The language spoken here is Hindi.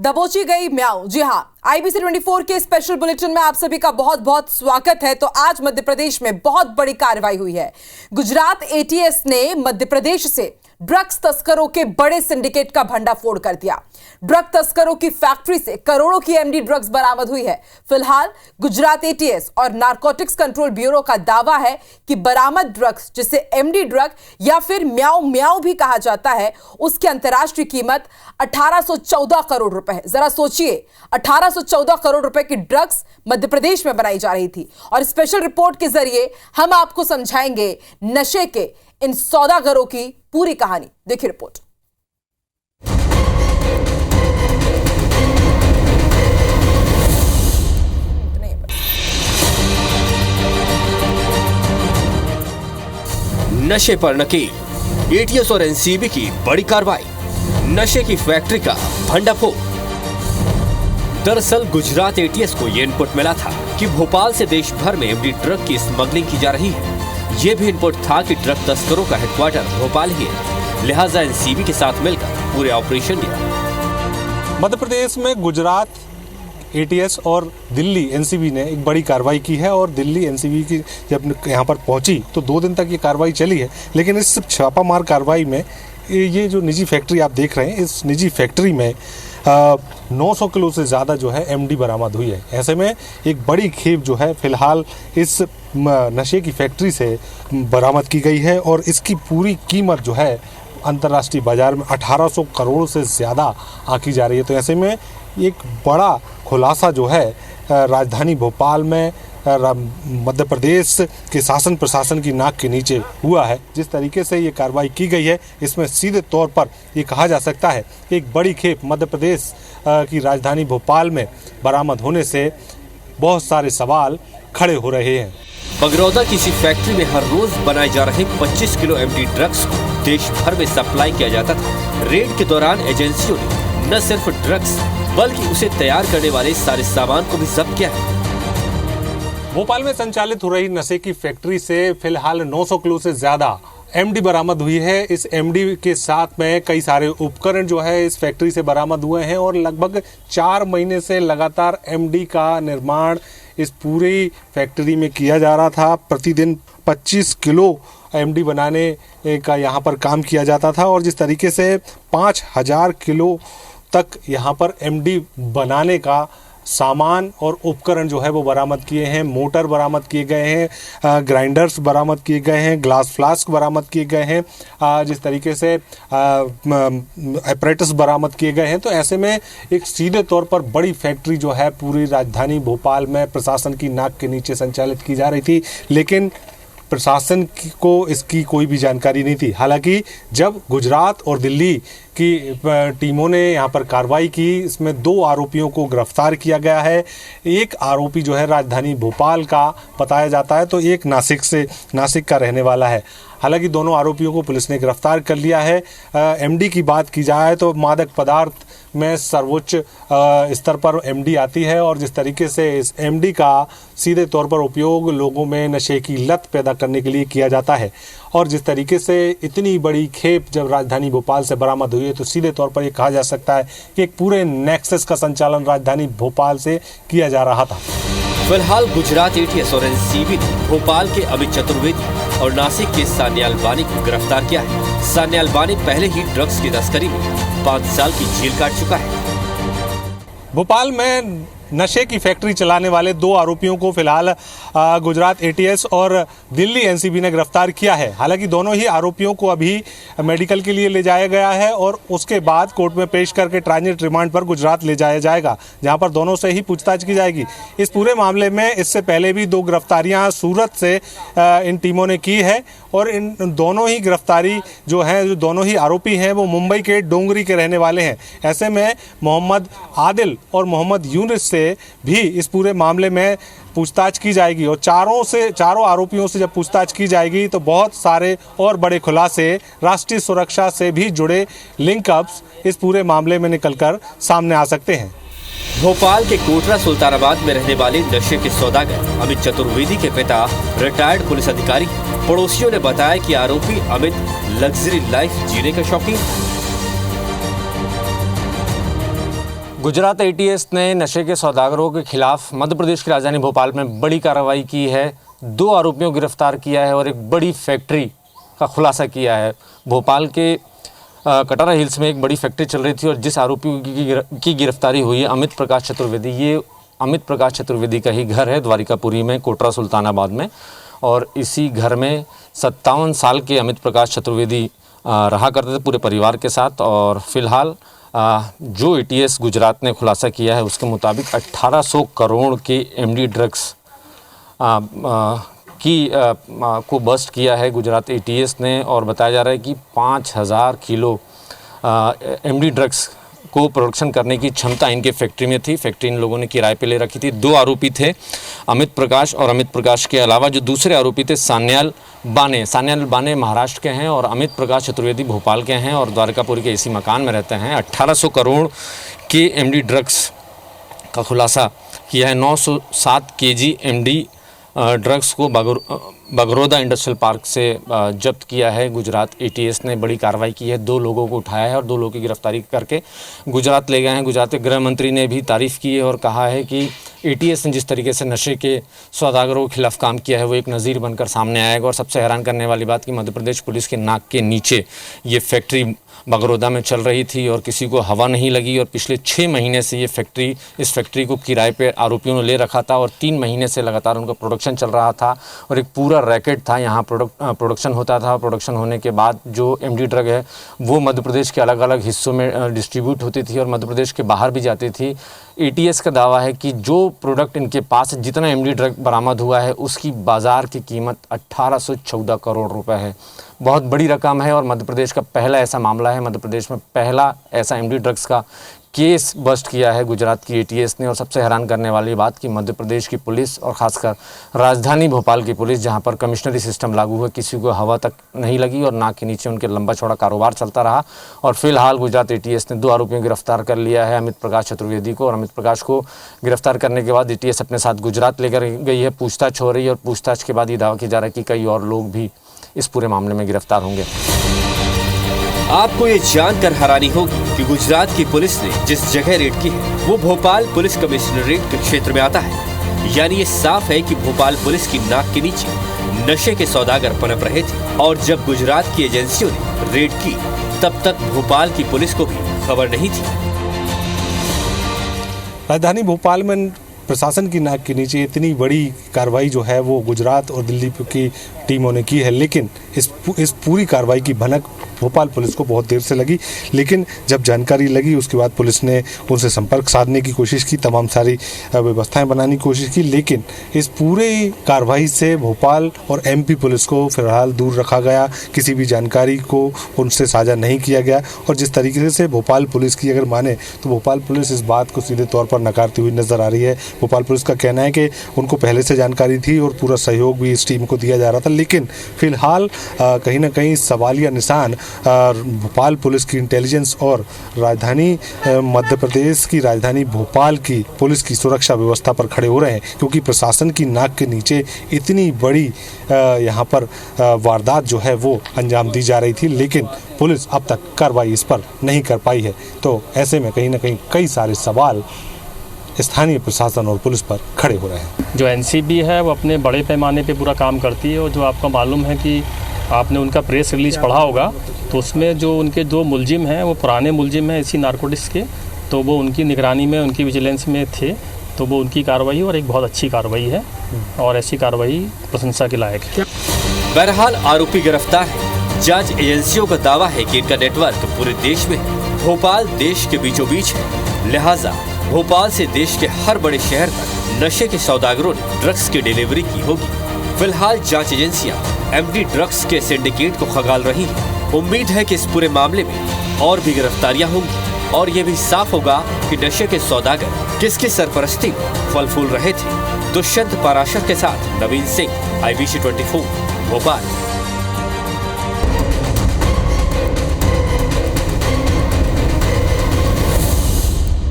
दबोची गई म्याऊं। जी हां, IBC 24 के स्पेशल बुलेटिन में आप सभी का बहुत बहुत स्वागत है। तो आज मध्य प्रदेश में बहुत बड़ी कार्रवाई हुई है। गुजरात ATS ने मध्य प्रदेश से ड्रग्स तस्करों के बड़े सिंडिकेट का भंडाफोड़ कर दिया। ड्रग तस्करों की फैक्ट्री से करोड़ों की MD ड्रग्स बरामद हुई है। फिलहाल गुजरात ATS और नारकोटिक्स कंट्रोल ब्यूरो का दावा है कि बरामद ड्रग्स, जिसे MD ड्रग या फिर म्याऊ म्याऊ भी कहा जाता है, उसकी अंतर्राष्ट्रीय कीमत 1814 करोड़ रुपए है। जरा सोचिए, 1814 करोड़ रुपए की ड्रग्स मध्य प्रदेश में बनाई जा रही थी। और स्पेशल रिपोर्ट के जरिए हम आपको समझाएंगे नशे के इन सौदागरों की पूरी कहानी। देखिए रिपोर्ट। नशे पर नकेल, ATS और NCB की बड़ी कार्रवाई, नशे की फैक्ट्री का भंडाफोड़। दरअसल गुजरात ATS को यह इनपुट मिला था कि भोपाल से देश भर में MD ड्रग की स्मगलिंग की जा रही है। ये भी इनपुट था कि ड्रग तस्करों का हेडक्वार्टर भोपाल ही है, लिहाजा NCB के साथ मिलकर पूरे ऑपरेशन लिया। मध्य प्रदेश में गुजरात ATS और दिल्ली NCB ने एक बड़ी कार्रवाई की है। और दिल्ली NCB की जब यहाँ पर पहुँची तो 2 दिन तक ये कार्रवाई चली है। लेकिन इस छापामार कार्रवाई में ये जो निजी फैक्ट्री आप देख रहे हैं, इस निजी फैक्ट्री में 900 किलो से ज़्यादा जो है MD बरामद हुई है। ऐसे में एक बड़ी खेप जो है फिलहाल इस नशे की फैक्ट्री से बरामद की गई है। और इसकी पूरी कीमत जो है अंतर्राष्ट्रीय बाजार में 1800 करोड़ से ज़्यादा आंकी जा रही है। तो ऐसे में एक बड़ा खुलासा जो है राजधानी भोपाल में मध्य प्रदेश के शासन प्रशासन की नाक के नीचे हुआ है। जिस तरीके से ये कार्रवाई की गई है, इसमें सीधे तौर पर ये कहा जा सकता है कि एक बड़ी खेप मध्य प्रदेश की राजधानी भोपाल में बरामद होने से बहुत सारे सवाल खड़े हो रहे हैं। बगरौदा किसी फैक्ट्री में हर रोज बनाए जा रहे 25 किलो MD ड्रग्स को देश भर में सप्लाई किया जाता था। रेड के दौरान एजेंसियों ने न सिर्फ ड्रग्स बल्कि उसे तैयार करने वाले सारे सामान को भी जब्त किया है। भोपाल में संचालित हो रही नशे की फैक्ट्री से फिलहाल 900 किलो से ज्यादा MD बरामद हुई है। इस MD के साथ में कई सारे उपकरण जो है इस फैक्ट्री से बरामद हुए हैं। और लगभग 4 महीने से लगातार MD का निर्माण इस पूरी फैक्ट्री में किया जा रहा था। प्रतिदिन 25 किलो MD बनाने का यहाँ पर काम किया जाता था। और जिस तरीके से 5000 किलो तक यहाँ पर MD बनाने का सामान और उपकरण जो है वो बरामद किए हैं। मोटर बरामद किए गए हैं, ग्राइंडर्स बरामद किए गए हैं, ग्लास फ्लास्क बरामद किए गए हैं, जिस तरीके से एपरेटस बरामद किए गए हैं। तो ऐसे में एक सीधे तौर पर बड़ी फैक्ट्री जो है पूरी राजधानी भोपाल में प्रशासन की नाक के नीचे संचालित की जा रही थी। लेकिन प्रशासन को इसकी कोई भी जानकारी नहीं थी। हालांकि जब गुजरात और दिल्ली की टीमों ने यहाँ पर कार्रवाई की, इसमें 2 आरोपियों को गिरफ्तार किया गया है। एक आरोपी जो है राजधानी भोपाल का बताया जाता है, तो एक नासिक का रहने वाला है। हालांकि दोनों आरोपियों को पुलिस ने गिरफ्तार कर लिया है। MD की बात की जाए तो मादक पदार्थ में सर्वोच्च स्तर पर MD आती है। और जिस तरीके से इस MD का सीधे तौर पर उपयोग लोगों में नशे की लत पैदा करने के लिए किया जाता है। और जिस तरीके से इतनी बड़ी खेप जब राजधानी भोपाल से बरामद हुई है, तो सीधे तौर पर ये कहा जा सकता है कि एक पूरे नेक्सस का संचालन राजधानी भोपाल से किया जा रहा था। फिलहाल गुजरात ATS और NCB ने भोपाल के अमित चतुर्वेदी और नासिक के सान्याल बानी को गिरफ्तार किया है। सान्याल बानी पहले ही ड्रग्स की तस्करी में 5 साल की जेल काट चुका है। भोपाल में नशे की फैक्ट्री चलाने वाले 2 आरोपियों को फिलहाल गुजरात ATS और दिल्ली NCB ने गिरफ्तार किया है। हालांकि दोनों ही आरोपियों को अभी मेडिकल के लिए ले जाया गया है और उसके बाद कोर्ट में पेश करके ट्रांजिट रिमांड पर गुजरात ले जाया जाएगा, जहां पर दोनों से ही पूछताछ की जाएगी। इस पूरे मामले में इससे पहले भी 2 गिरफ्तारियां सूरत से इन टीमों ने की है। और इन दोनों ही गिरफ्तारी जो दोनों ही आरोपी हैं वो मुंबई के डोंगरी के रहने वाले हैं। ऐसे में मोहम्मद आदिल और मोहम्मद यूनिस से भी इस पूरे मामले में पूछताछ की जाएगी। और चारों आरोपियों से जब पूछताछ की जाएगी तो बहुत सारे और बड़े खुलासे, राष्ट्रीय सुरक्षा से भी जुड़े लिंकअप्स इस पूरे मामले में निकलकर सामने आ सकते हैं। भोपाल के कोटरा सुल्तानाबाद में रहने वाले नशे के सौदागर अमित चतुर्वेदी के पिता रिटायर्ड पुलिस अधिकारी। पड़ोसियों ने बताया कि आरोपी अमित लग्जरी लाइफ जीने का शौकीन। गुजरात एटीएस ने नशे के सौदागरों के खिलाफ मध्य प्रदेश की राजधानी भोपाल में बड़ी कार्रवाई की है। 2 आरोपियों को गिरफ्तार किया है और एक बड़ी फैक्ट्री का खुलासा किया है। भोपाल के कटारा हिल्स में एक बड़ी फैक्ट्री चल रही थी और जिस आरोपी की गिरफ्तारी हुई है अमित प्रकाश चतुर्वेदी, ये अमित प्रकाश चतुर्वेदी का ही घर है द्वारिकापुरी में, कोटरा सुल्तानाबाद में। और इसी घर में 57 साल के अमित प्रकाश चतुर्वेदी रहा करते थे पूरे परिवार के साथ। और फिलहाल जो एटीएस गुजरात ने खुलासा किया है उसके मुताबिक 1800 करोड़ के एमडी ड्रग्स को बस्ट किया है गुजरात एटीएस ने। और बताया जा रहा है कि 5000 किलो एमडी ड्रग्स को प्रोडक्शन करने की क्षमता इनके फैक्ट्री में थी। फैक्ट्री इन लोगों ने किराए पे ले रखी थी। 2 आरोपी थे, अमित प्रकाश, और अमित प्रकाश के अलावा जो दूसरे आरोपी थे सान्याल बाने महाराष्ट्र के हैं और अमित प्रकाश चतुर्वेदी भोपाल के हैं और द्वारकापुरी के इसी मकान में रहते हैं। 1800 करोड़ के एमडी ड्रग्स का खुलासा किया है। 907 केजी एमडी ड्रग्स को बगरोदा इंडस्ट्रियल पार्क से जब्त किया है गुजरात एटीएस ने। बड़ी कार्रवाई की है, 2 लोगों को उठाया है और 2 लोगों की गिरफ्तारी करके गुजरात ले गए हैं। गुजरात के गृह मंत्री ने भी तारीफ़ की है और कहा है कि एटीएस ने जिस तरीके से नशे के सौदागरों के खिलाफ काम किया है वो एक नज़ीर बनकर सामने आएगा। और सबसे हैरान करने वाली बात कि मध्य प्रदेश पुलिस के नाक के नीचे ये फैक्ट्री बगरोदा में चल रही थी और किसी को हवा नहीं लगी। और पिछले 6 महीने से इस फैक्ट्री को किराए पे आरोपियों ने ले रखा था और 3 महीने से लगातार उनका प्रोडक्शन चल रहा था और एक पूरा रैकेट था। यहाँ प्रोडक्शन होता था। प्रोडक्शन होने के बाद जो एमडी ड्रग है वो मध्य प्रदेश के अलग अलग हिस्सों में डिस्ट्रीब्यूट होती थी और मध्य प्रदेश के बाहर भी जाती थी। एटीएस का दावा है कि जो प्रोडक्ट इनके पास जितना एमडी ड्रग बरामद हुआ है उसकी बाज़ार की कीमत 1814 करोड़ रुपए है। बहुत बड़ी रकम है और मध्य प्रदेश का पहला ऐसा मामला है। मध्य प्रदेश में पहला ऐसा एमडी ड्रग्स का केस बस्ट किया है गुजरात की एटीएस ने। और सबसे हैरान करने वाली बात कि मध्य प्रदेश की पुलिस और ख़ासकर राजधानी भोपाल की पुलिस, जहां पर कमिश्नरी सिस्टम लागू हुआ, किसी को हवा तक नहीं लगी और नाक के नीचे उनके लंबा चौड़ा कारोबार चलता रहा। और फिलहाल गुजरात एटीएस ने 2 आरोपियों को गिरफ्तार कर लिया है, अमित प्रकाश चतुर्वेदी को। और अमित प्रकाश को गिरफ्तार करने के बाद एटीएस अपने साथ गुजरात लेकर गई है, पूछताछ हो रही है और पूछताछ के बाद ये दावा किया जा रहा है कि कई और लोग भी इस पूरे मामले में गिरफ्तार होंगे। आपको ये जानकर हैरानी होगी कि गुजरात की पुलिस ने जिस जगह रेड की है वो भोपाल पुलिस कमिश्नरेट के क्षेत्र में आता है। यानी ये साफ है कि भोपाल पुलिस की नाक के नीचे नशे के सौदागर पनप रहे थे। और जब गुजरात की एजेंसियों ने रेड की तब तक भोपाल की पुलिस को भी खबर नहीं थी। राजधानी भोपाल में प्रशासन की नाक के नीचे इतनी बड़ी कार्रवाई जो है वो गुजरात और दिल्ली की टीमों ने की है, लेकिन इस पूरी कार्रवाई की भनक भोपाल पुलिस को बहुत देर से लगी। लेकिन जब जानकारी लगी उसके बाद पुलिस ने उनसे संपर्क साधने की कोशिश की, तमाम सारी व्यवस्थाएं बनाने की कोशिश की, लेकिन इस पूरे कार्रवाई से भोपाल और एमपी पुलिस को फिलहाल दूर रखा गया। किसी भी जानकारी को उनसे साझा नहीं किया गया। और जिस तरीके से भोपाल पुलिस की अगर माने तो भोपाल पुलिस इस बात को सीधे तौर पर नकारती हुई नजर आ रही है। भोपाल पुलिस का कहना है कि उनको पहले से जानकारी थी और पूरा सहयोग भी इस टीम को दिया जा रहा था, लेकिन फिलहाल कहीं ना कहीं सवालिया निशान भोपाल पुलिस की इंटेलिजेंस और राजधानी मध्य प्रदेश की राजधानी भोपाल की पुलिस की सुरक्षा व्यवस्था पर खड़े हो रहे हैं, क्योंकि प्रशासन की नाक के नीचे इतनी बड़ी यहाँ पर वारदात जो है वो अंजाम दी जा रही थी, लेकिन पुलिस अब तक कार्रवाई इस पर नहीं कर पाई है। तो ऐसे में कहीं ना कहीं कई सारे सवाल स्थानीय प्रशासन और पुलिस पर खड़े हो रहे हैं। जो एनसीबी है वो अपने बड़े पैमाने पे पूरा काम करती है और जो आपको मालूम है कि आपने उनका प्रेस रिलीज पढ़ा होगा तो उसमें जो उनके 2 मुलजिम हैं वो पुराने मुलजिम हैं इसी नारकोटिक्स के, तो वो उनकी निगरानी में उनकी विजिलेंस में थे, तो वो उनकी कार्रवाई और एक बहुत अच्छी कार्रवाई है और ऐसी कार्रवाई प्रशंसा के लायक है। बहरहाल आरोपी गिरफ्तार है। जांच एजेंसियों का दावा है कि इनका नेटवर्क पूरे देश में है। भोपाल देश के बीचों बीच है, लिहाजा भोपाल से देश के हर बड़े शहर तक नशे के सौदागरों ने ड्रग्स की डिलीवरी की होगी। फिलहाल जांच एजेंसियां एमडी ड्रग्स के सिंडिकेट को खंगाल रही हैं। उम्मीद है कि इस पूरे मामले में और भी गिरफ्तारियां होंगी और ये भी साफ होगा कि नशे के सौदागर किसकी सरपरस्ती में फल फूल रहे थे। दुष्यंत पाराशर के साथ नवीन सिंह, IBC 24 भोपाल।